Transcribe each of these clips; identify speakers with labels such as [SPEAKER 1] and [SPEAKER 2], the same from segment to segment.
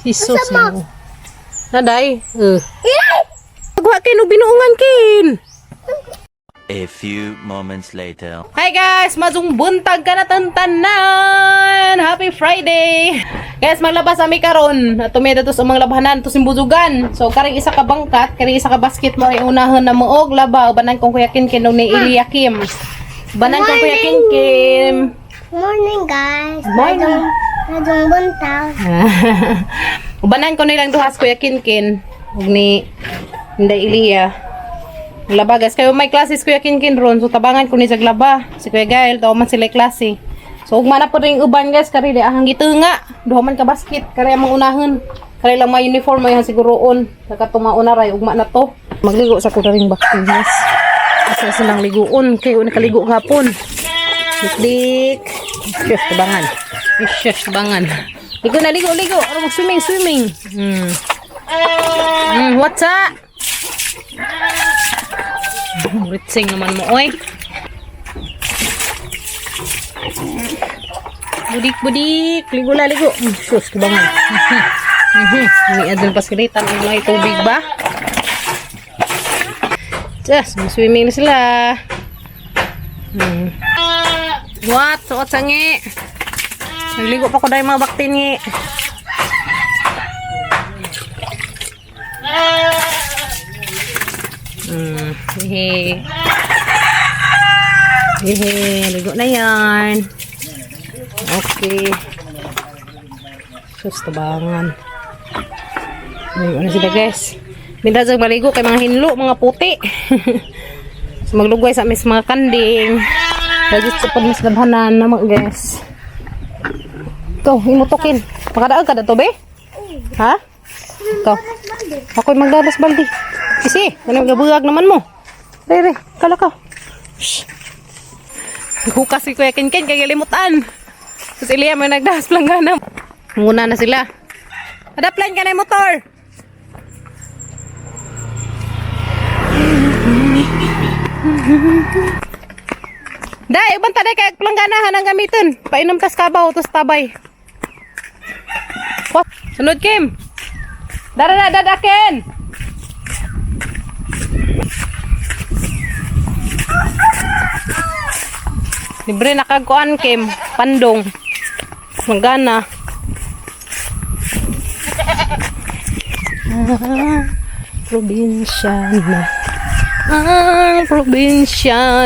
[SPEAKER 1] Hisos mo. Naday. Pagwa kin o binuungan kin.
[SPEAKER 2] A few moments later.
[SPEAKER 1] Hi guys, mazong buntag ka na tantanan. Happy Friday. Guys, maglabas kami karon. Tumeda to sa mga labahanan to simbuzugan. So karing isa ka bangkat, karing isa ka basket mo ay unahan na muog labaw banan kong Kuya Kinkin ni Eliakim. Banan kong Kuya Kinkin.
[SPEAKER 3] Morning guys.
[SPEAKER 1] Morning.
[SPEAKER 3] Madong buntag.
[SPEAKER 1] Banan ko nilang duhas Kuya Kinkin ug ni Inday Ilia. Laba guys, kayo may classes Kuya Kinkin ron. So tabangan ko ni sa laba. Si Kuya Gael, tawa man sila klase. So ugma na po rin uban guys, kari di ahang gitunga. Duha man ka basket, kari amang unahon. Kari lang may uniform may siguroon. Saka tumauna ray ugma na to. Magligo sa ko ring bakit guys. Asa silang liguon, kayo nakaligo gapon. Dik. Shush tabangan. Shush tabangan. Ligo na ligo. Ano swimming. What's up? Ritsing naman mo, oy. Budik. Ligo. Sus, kebangan. Ini adun pas keritan. May tubig ba? Just, swimming na sila. What? Suot sangi. Nagligo pa ko dahil mga bakti ni. Ligo na yan. Okay. Sus, tabangan. Ligo na sila guys. Minta maligo kay mga hinlo, mga puti. So, maglugay sa mis mga kanding. Lagit sa pag mis labhanan naman guys. Ikaw, imutokin. Makadaag ka na to be? Ha? Ikaw. Ako'y magdalas baldi. Isi, ano gabuhag naman mo? Re, kala ka. Shhh. Hukas si Kuya Kinkin, kaya limutan. Tapos Ilia may nagdahas planggana. Muna na sila. Adaplan ka na yung motor. Day, ubang taday kaya plangganahan ang gamitin. Painom tas kabaw, tas tabay. What? Sunod Kim. Dadakin. Libre nakagkuan Kim, pandong. Manggana. Probinsya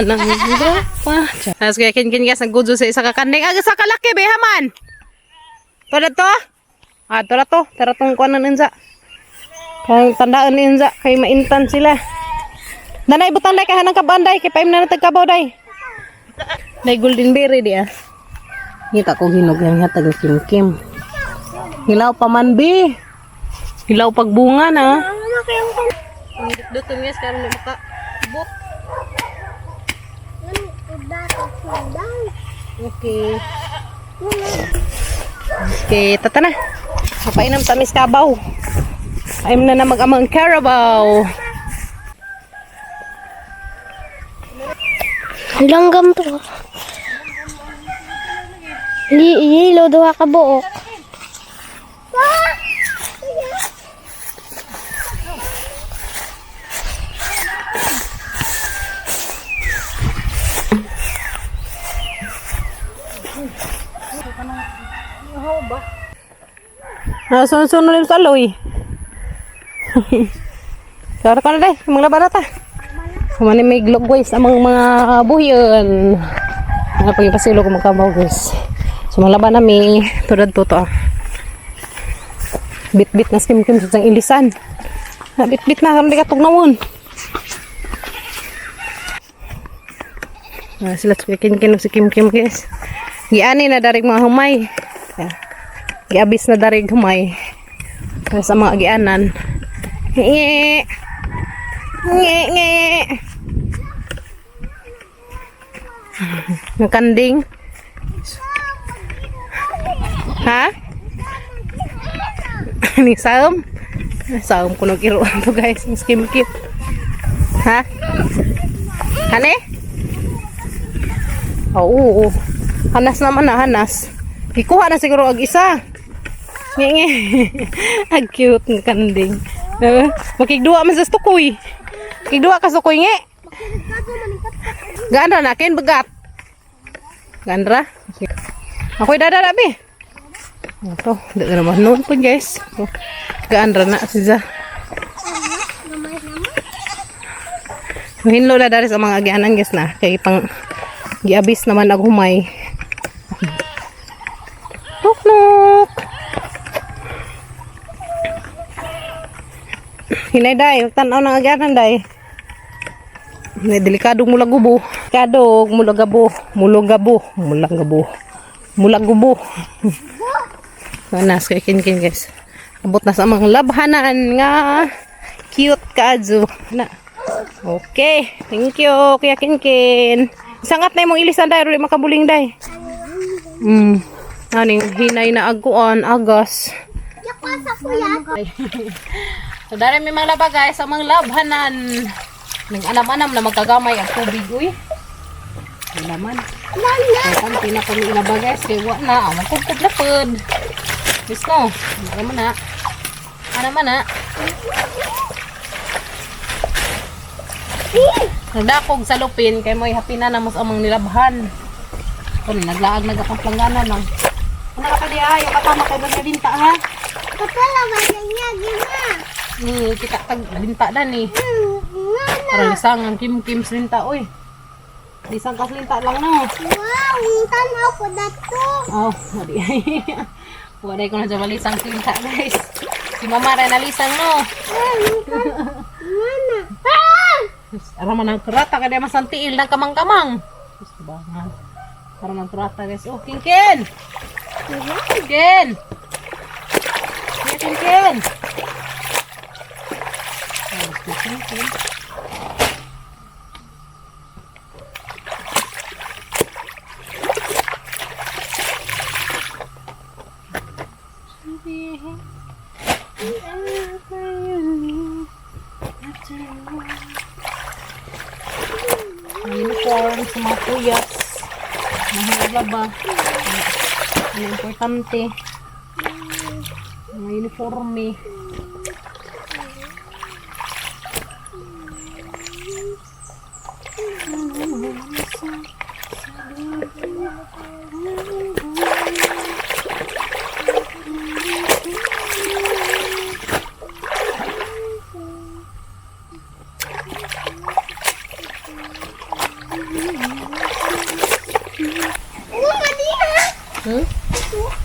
[SPEAKER 1] ng Europa. Tapos kaya Kinkin guys, naggudzo sa isa kakanding. Sa kalaki, behaman. Tora to? Tora to. Tara tong kuan ng inza. Kaya tandaan ni inza. Kaya maintan sila. Nanay, butang day kaya hanang kabanday. Kaya paim na natagkabaw day. May golden berry di ah. Ngita ko hinog yung hatag ng Kim. Hilaw pa man be. Hilaw pagbunga na. Dutong yes karon maka bot. Okay. Okay, tata na. Mapainom sa mis kabaw. Paim na mag-amang Carabao.
[SPEAKER 3] Langgam to. Yelo duha ka buok.
[SPEAKER 1] Sunod yung taloy. Kara ka na day, mga labarata. Kumani may glog guys, amang mga buhiyon. Ano pag ipasilo ko magkabaw guys. So malaban nami, tulad to. Bit-bit na skim sa ilisan. Bit-bit na, karoon di katog nawon. Sila Kinkin si Kim guys. Giani na darig mga humay. Giabis na darig humay. Sa mga gianan. Nge. Nakanding. Ha? Ni saum ko nagkiroon to guys. Skim kit. Ha? Hane? Oo. Hanas naman na, hanas. Ikuha na siguro ag isa. Nge. Ang cute ng kanding. Makigduwa man sa tukoy. Makigduwa ka sa tukoy nge. Gandra na kin begat. Gandra. Ako'y dadala bi. Ito, dito naman noon po guys. Gandra na siya. Hinlo na dari sa mga agyanan guys na. Kay pang giabis naman naghumay. Nok. Hinay day, tanaw ng agyanan day. May delikadong mulagabu. Kadog mulagabu. Nanas kay kin guys. Abot na sa mga labhanan nga cute kadyo. Na. Okay, thank you Kuya Kinkin. Sangat na imong ilisan day ro makabuling day. Aning hinay na aguan agas. So dari may mga laba guys, ang mga labhanan. Nag-anam-anam na magkagamay ang tubig uy. Naman. Kaya pinakami ilaba guys, kaya wala na. Magkupkup na pod. Yes no. Ano man na. Ano man na. Nagdakog sa lupin, kaya mo'y hapina na mas amang nilabhan. Kung naglaag nagkakamplangana lang. Ano ka di ay, yung katama kayo ba binta ha?
[SPEAKER 3] Kapala ba niya gina?
[SPEAKER 1] Kita tag binta dan ni. Para lisang ang kim-kim slinta oy. Lisang ka slinta lang no.
[SPEAKER 3] Wow, tanaw ko dato.
[SPEAKER 1] Oh, madi ay. Waday ko na sa lisang slinta guys. Si mama rin na lisang no.
[SPEAKER 3] Mana?
[SPEAKER 1] Ara man ang kurata kada masantiil ng kamang-kamang. Gusto ba nga? Para ng kurata guys. Oh, Kinkin. Kinkin. Kinkin. Kinkin. Uniform sa mga kuyas. Mahalaga ba? Ang importante. Mga uniforme.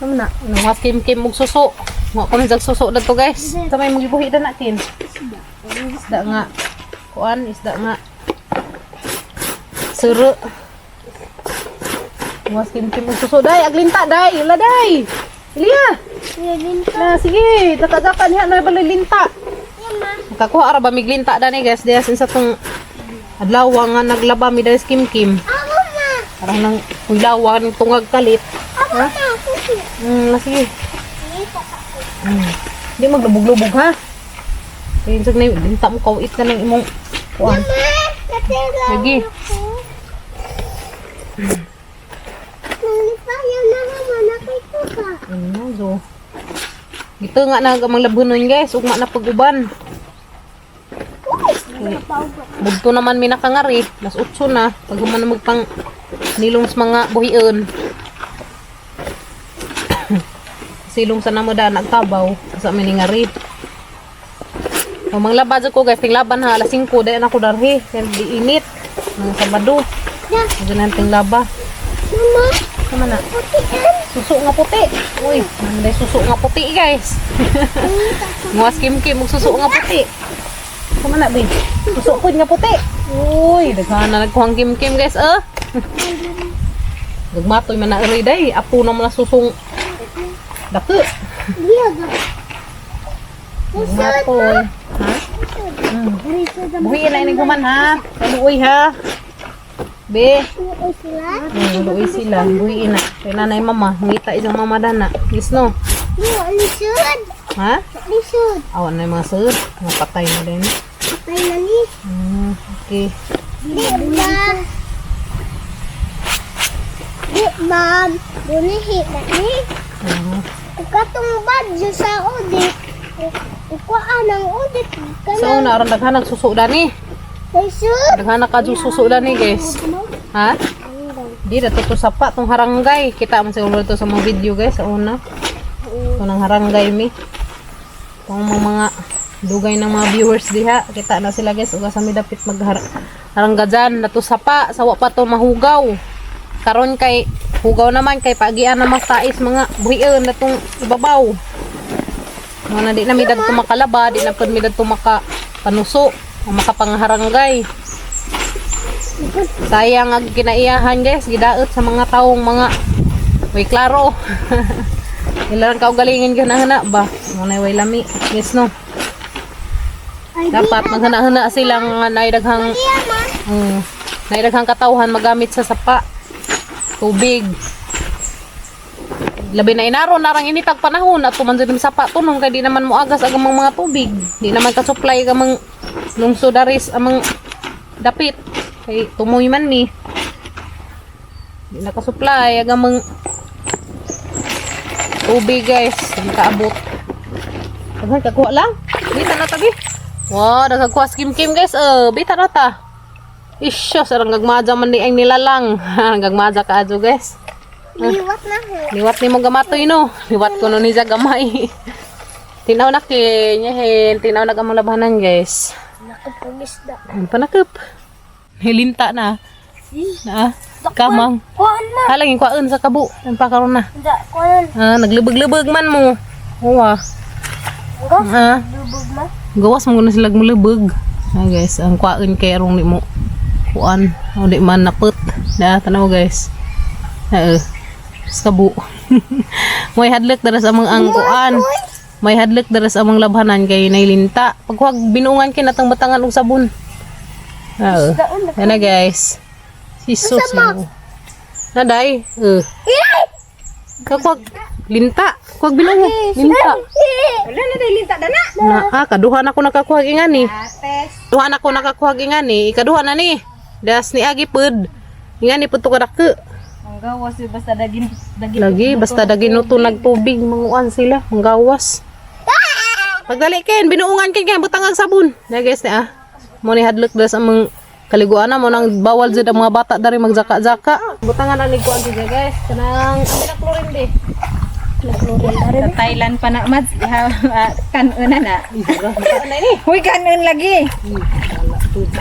[SPEAKER 1] Ano na? Mga kim-kim mong suso. Mga kung nagsuso na to guys. Ito may magibuhi na natin. Isda nga. Kuan, isda nga. Suru. Mga kim-kim mong suso. Day, aglinta, day. Yula, day. Ilia. Na, sige. Tatagakan niya. Ano ba linta? Nakakuha ara ba miglinta na ni guys. Diya sa itong adlawa nga naglaba mi dahil kim-kim. Parang nang kuilawan tungag kalit. Ha? Sige. Hindi maglubog-lubog ha. Kaya yung na linta mo kawit ka ng imong kuwan. Lagi. Ito nga na gamang labunon guys. Ugma na pag-uban. Bugto naman may nakangari. Las 8 na. Pag human na magpang nilong sa mga buhiyon. Silong sa namuda nagtabaw sa amin ngari. Ang mga labad ko guys, ting laban ha alas 5 dahil ako darhi, kaya di init. Ng Sabado. Ganun ting laba.
[SPEAKER 3] Mama,
[SPEAKER 1] Sama na. Suso nga puti. Uy, nanday suso nga puti guys. Mga kim-kim suso nga puti. Sama na bin. Suso pud nga puti. Uy, daghan na nagkuhang kim-kim guys, Gagmatoy man na eri day, apo na man na susong dako. Gagmatoy. Ha? Buhi na ini guman ha. Kaluoy ha. Be. Luoy sila. Buhi na. Kay nanay mama, ngita isang mama dana. Yes no.
[SPEAKER 3] lisod.
[SPEAKER 1] Ha?
[SPEAKER 3] Lisod.
[SPEAKER 1] Awan na yung mga sir. Mga patay na din.
[SPEAKER 3] Patay na ni.
[SPEAKER 1] Okay.
[SPEAKER 3] Di ba? Di ba? Bunihit na ni. Katong badyo sa udit. Ukuan ang udit.
[SPEAKER 1] So, naroon daghan suso dani.
[SPEAKER 3] Lisod.
[SPEAKER 1] Daghan ka suso dani, guys. Ha? Di dato to sapa tong haranggay. Kita man siguro to sa mga video, guys, sa una. Ito ng haranggay mi. Itong mga dugay ng mga viewers diha. Kita na sila, guys. Uga sa mi dapit magharangga dyan. Nato sapa. Sawa pa to mahugaw. Karon kay hugaw naman kay pagian na mas tais mga buhiyon na tong ibabaw. Mga na di na midad to makalaba. Di na pud midad to makapanuso. O makapangharanggay. Sayang ang kinaiyahan, guys, gidaot sa mga taong mga way klaro. Ilang kaugalingin gana-hana ba? Muna way lami. Yes, no? Dapat maghana-hana silang naidaghang naidaghang katawhan magamit sa sapa. Tubig. Labi na inaro narang initag panahon at tuman sa sapa tunong kay di naman mo agas agamang mga tubig. Di naman ka-supply gamang lungsod daris amang dapit. Kay tumoy man mi. Di naka-supply agamang tubig, guys. Hindi kaabot. Agad kakuha lang. Bita na tabi. Wow, nagkakuha skim-kim, guys. Bita na ta. Isyo, sarang gagmadya man ni ang nilalang. Gagmadya ka adyo, guys.
[SPEAKER 3] Liwat na ho.
[SPEAKER 1] Liwat ni mo gamatoy, no? Liwat ko no ni sa gamay. Tinaw na kinyahin. Tinaw na gamang labanan, guys.
[SPEAKER 3] Nakapagis da.
[SPEAKER 1] Ano pa nakap? Hilinta na. Na, kamang.
[SPEAKER 3] Kuan na.
[SPEAKER 1] Halangin kuhaan sa kabo. Ang pakaroon na.
[SPEAKER 3] Da, kuan.
[SPEAKER 1] Naglubog-lubog man mo. Uwa.
[SPEAKER 3] Lubog na.
[SPEAKER 1] Gawas mo na sila mulubog. Guys, ang kuhaan kay arong ni mo. Kuhaan. O di man naput. Tanaw, guys. Kabo. May hadlok daras amang ang kuhaan. May hadlok daras amang labhanan kay nailinta. Pag binuungan kinatang batangan og sabon. Yan na, guys. Jesus mo. Naday. Kakwag linta. Kuwag binungo. Linta.
[SPEAKER 3] Wala na day linta dana.
[SPEAKER 1] Kaduhan ako nakakuhag ingani. Duhan ako nakakuhag ingani. Ikaduhan na ni. Das ni agi pud. Ingani pud to kadake.
[SPEAKER 4] Ang gawas basta daging
[SPEAKER 1] Lagi basta daging nuto nagtubig manguan sila. Manggawas. Pagdali ken binuungan ken kay butang ang sabon. Na, guys na mo ni hadlok das among kaliguan na mo nang bawal jud ang mga bata dari magjaka-jaka. Butangan na liguan jud, guys. Kanang amina klorin di.
[SPEAKER 4] sa Thailand pa na mads kanon na. Uy kanon lagi.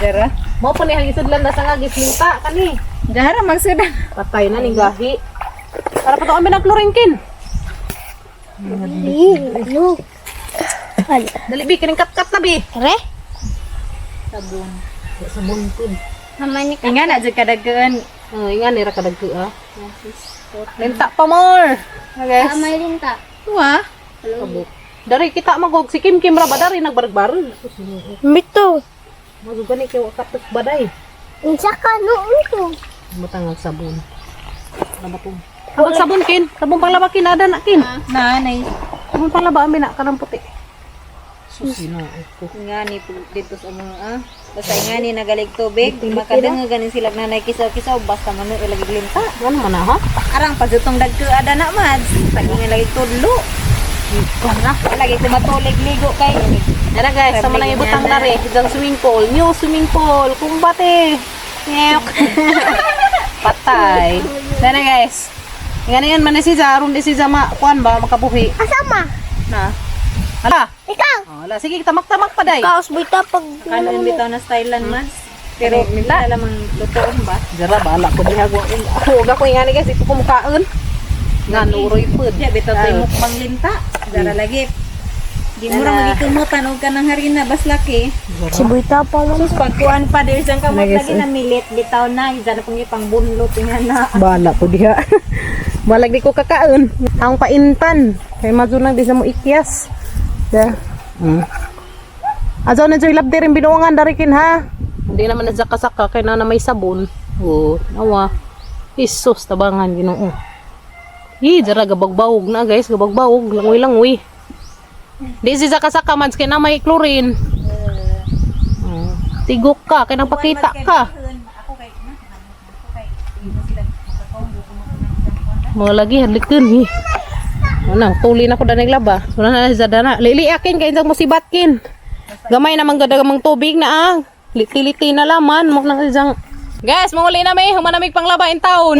[SPEAKER 4] Dara.
[SPEAKER 1] Mo pa ni hangisudlan da sa ngagis linta kani.
[SPEAKER 4] Dara magsudan.
[SPEAKER 1] Patay na ning gahi. Para pa to amina klorin kin.
[SPEAKER 3] Ano?
[SPEAKER 1] Dali bi kining kat-kat na bi.
[SPEAKER 3] Re?
[SPEAKER 4] Sabon.
[SPEAKER 1] Sabon pud.
[SPEAKER 3] Mamani ka.
[SPEAKER 4] Inga na jud kadagkeun.
[SPEAKER 1] Ingan ni ra kadagko Linta pa more. Guys.
[SPEAKER 3] May linta.
[SPEAKER 4] Tuwa.
[SPEAKER 1] Kabuk. Dari kita magog si Kim Kim ra ba dari nagbarag-barag.
[SPEAKER 3] Bito.
[SPEAKER 1] Magog gani kay wakatok baday.
[SPEAKER 3] Unsa ka noon to?
[SPEAKER 1] Butang ang sabon. Labatong. Ang sabon kin, sabon panglaba kin ada na kin.
[SPEAKER 4] Nanay.
[SPEAKER 1] Sabon panglaba amin na kanang puti. Susino ako.
[SPEAKER 4] Nga ni dito sa mga basta nga ni nagalig tubig, makadanga ganin sila nanay kisaw-kisaw basta man ilagig linta.
[SPEAKER 1] Ano man na ha?
[SPEAKER 4] Arang pagutong dagko ada na mads. Pag nga lagi tudlo. Kana lagi kumatulig ligo kay.
[SPEAKER 1] Dara, guys, sama nang ibutang na rin. Hidang swimming pool. New swimming pool. Kumbate. Nyek. Patay. Dara, guys. Ngayon man ni si Zaron di si Zama. Kuan ba makabuhi?
[SPEAKER 3] Asama.
[SPEAKER 1] Na. Hala.
[SPEAKER 3] Ikaw.
[SPEAKER 1] Hala, sige tamak-tamak pa day.
[SPEAKER 3] Kaos bita pag
[SPEAKER 4] Kanon bitaw na Thailand mads. Pero minta lamang lutoon ba?
[SPEAKER 1] Dara bala ko diha ko. Huwag ako ingani, guys. Ito kumukaan. Nga nuroy pud.
[SPEAKER 4] Ya bitaw tay mukbang linta. Dara lagi. Di mo ra magitumutan og kanang harina bas laki.
[SPEAKER 3] si bita pa lang.
[SPEAKER 4] Sus pagkuan pa diri sang kamot lagi na milit bitaw na isa pong ipang bunlot nga na.
[SPEAKER 1] Bala ko diha. Balag di ko kakaon. Ang paintan. Kay madunang di sa mo ikyas. Da. Azaw na joy labdi rin binuangan darikin ha. Hindi naman na saka kay na may sabon. Oh, nawa. Isus tabangan Ginoo. Dara gabagbawog na, guys, gabagbawog, langoy-langoy. Di si saka-saka man kay na may chlorine. Tigok ka kay nang pakita ka. Mo lagi hadliken hi. Ano, tuli na ko da naglaba. Wala na sa dana. Liliakin kay mo sibatkin. Gamay naman gadagamang tubig na ah. Liti-liti na laman mo nang isang. Guys, manguli na may humanamig panglaba in town.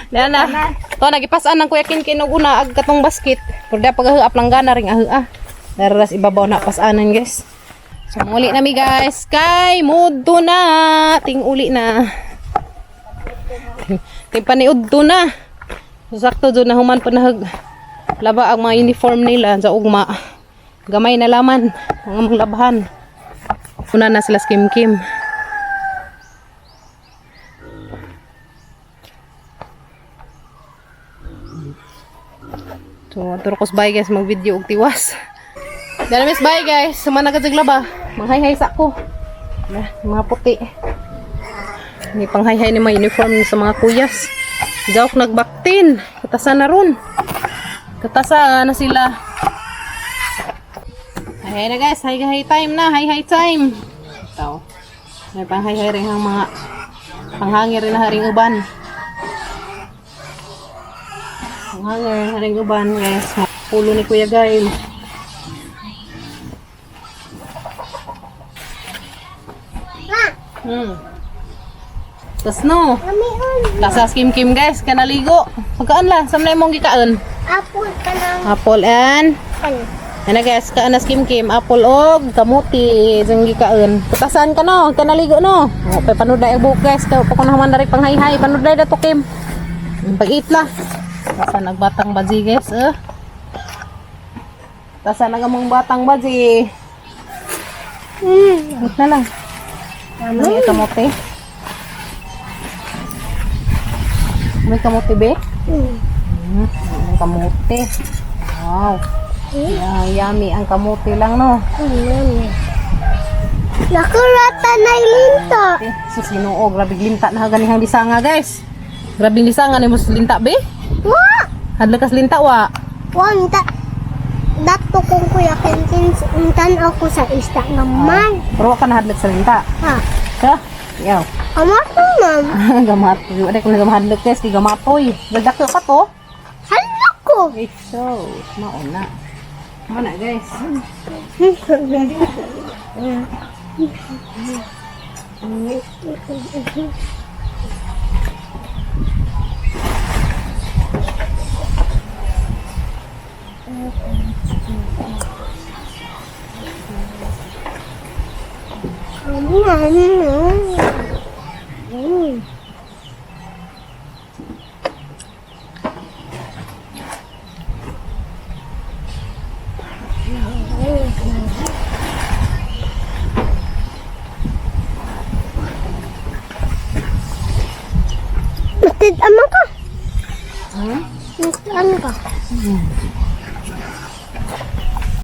[SPEAKER 1] Diyan na. To nagipasan ng Kuya Kinkin og una ag katong basket. Purda paghahuap lang gana ring ah. Daras ibabaw na pasanan guys. So manguli na mi guys. Kay mudto na. Ting uli na. Ting paniudto na. Sakto doon na human pa nahag laba ang mga uniform nila sa ugma. Gamay na laman ang mga labahan. Una na sila skim-kim. So, turkos bye guys, mag-video og tiwas. Dala miss bye guys, sumana ka laba. Manghay-hay sa ko. Mga puti. May panghay-hay ni mga uniform sa mga kuyas. Jawk nagbaktin. Katasa na ron. Katasa na sila. Hay na guys, hay time na, hay time. Ito. May panghay-hay rin ang mga panghangir rin na haring uban. Panghangir rin haring uban guys. Pulo ni Kuya Gail. Tas no. Kasas kim-kim guys, kanaligo. Pagkaan la, samnay mong gikaan.
[SPEAKER 3] Apple ka lang.
[SPEAKER 1] Apple and ano guys, kaanas kim-kim, apple og kamuti, jeng gikaan. Putasan ka no, kanaligo no. O pa panuday ang buhok guys, pa ko naman dari panghay-hay, panuday dato kim. Pag-eat la. Tasa nagbatang baji guys, Tasa nagamong batang baji. Eat na lang. Ano yung kamote? May kamote be? May kamote. Wow. Yummy ang kamote lang no.
[SPEAKER 3] Nakurata na linta.
[SPEAKER 1] Susinuo, grabe linta na ganihang lisanga guys. Grabe lisanga ni mo linta be?
[SPEAKER 3] Wa!
[SPEAKER 1] Hadlakas linta wa.
[SPEAKER 3] Wanda. Dato kong Kuya Kinkin, intan ako sa isda naman.
[SPEAKER 1] Pero wa ka na hadlak sa linta.
[SPEAKER 3] Ha?
[SPEAKER 1] Ha? Yaw.
[SPEAKER 3] Amato ma'am.
[SPEAKER 1] Gamatoy. Wala ko na gamahadlak guys, di gamatoy. Nagdako pa to.
[SPEAKER 3] Hala ko.
[SPEAKER 1] So, mauna. Mauna guys.
[SPEAKER 3] Matid ama ka. Matid ama ka.